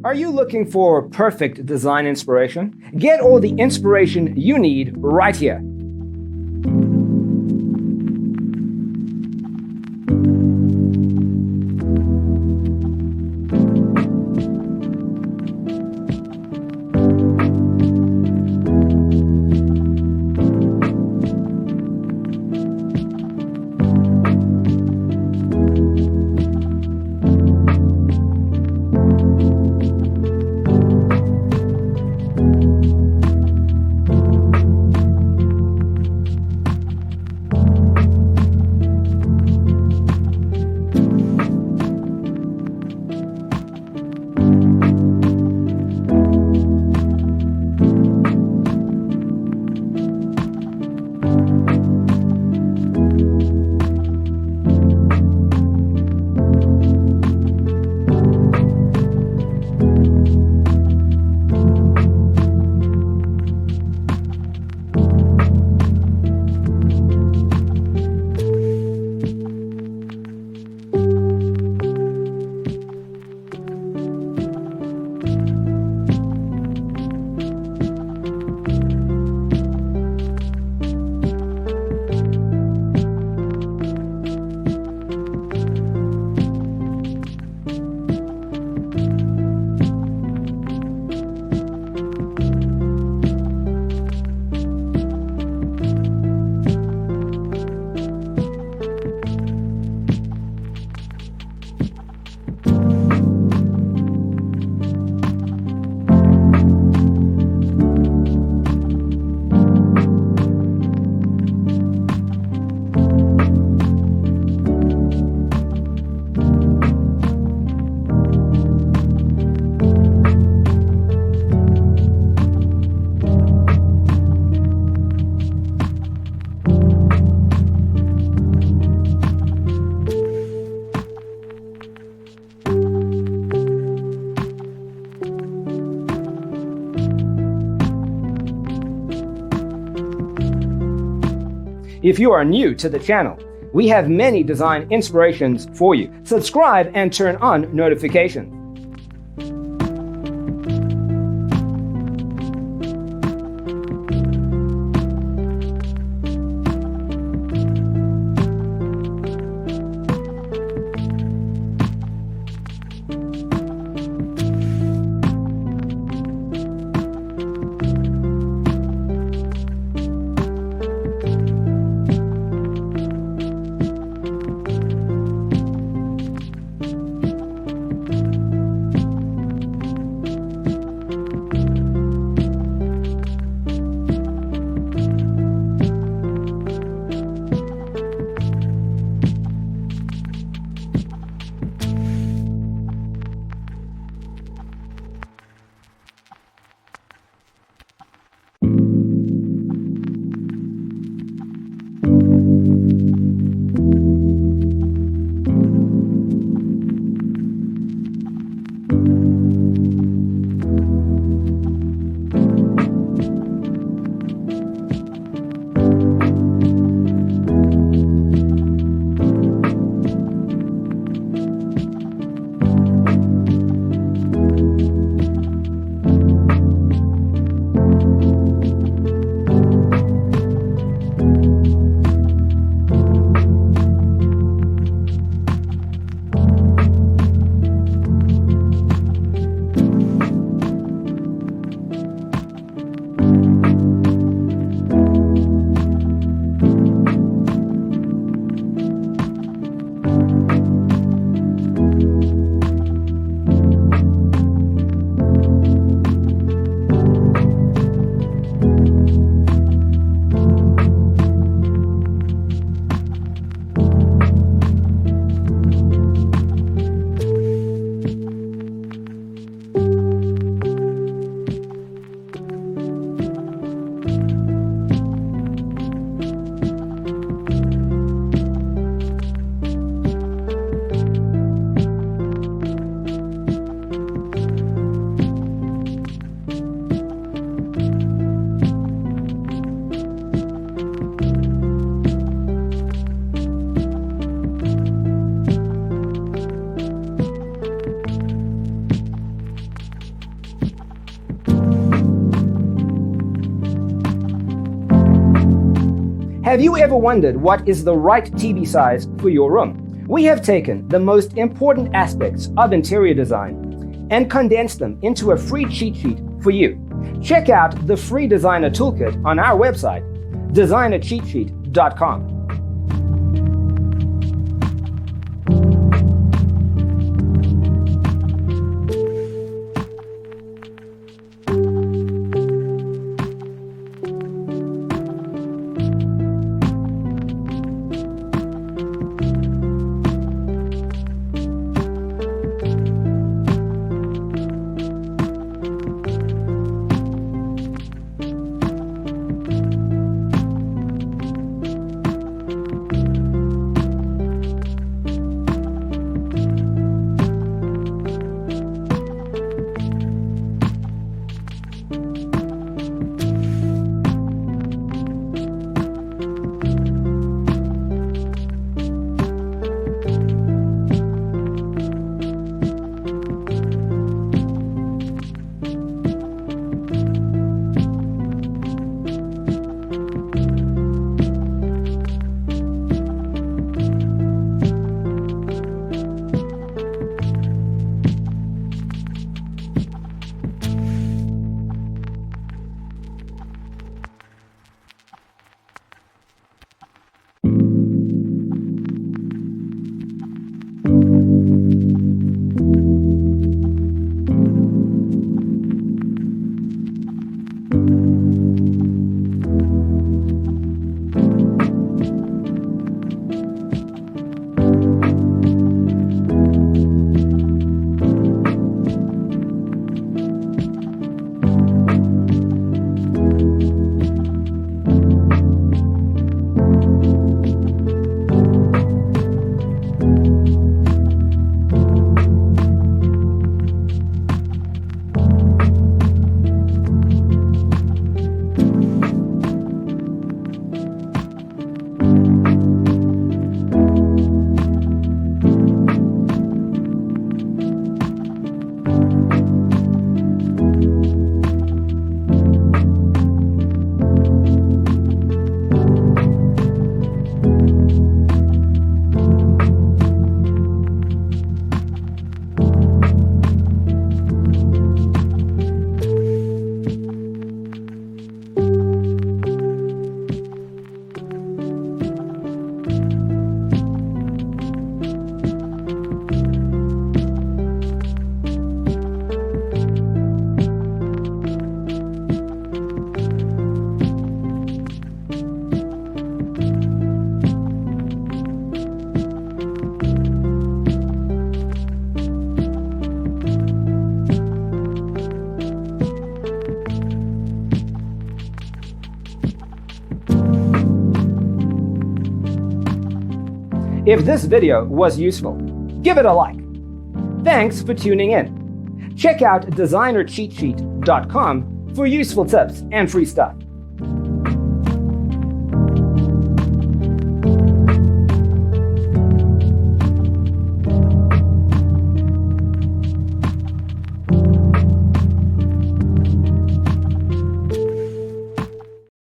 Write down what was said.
Are you looking for perfect design inspiration? Get all the inspiration you need right here. If you are new to the channel, we have many design inspirations for you. Subscribe and turn on notifications. Have you ever wondered what is the right TV size for your room? We have taken the most important aspects of interior design and condensed them into a free cheat sheet for you. Check out the free designer toolkit on our website, designercheatsheet.com. If this video was useful, give it a like. Thanks for tuning in. Check out designercheatsheet.com for useful tips and free stuff.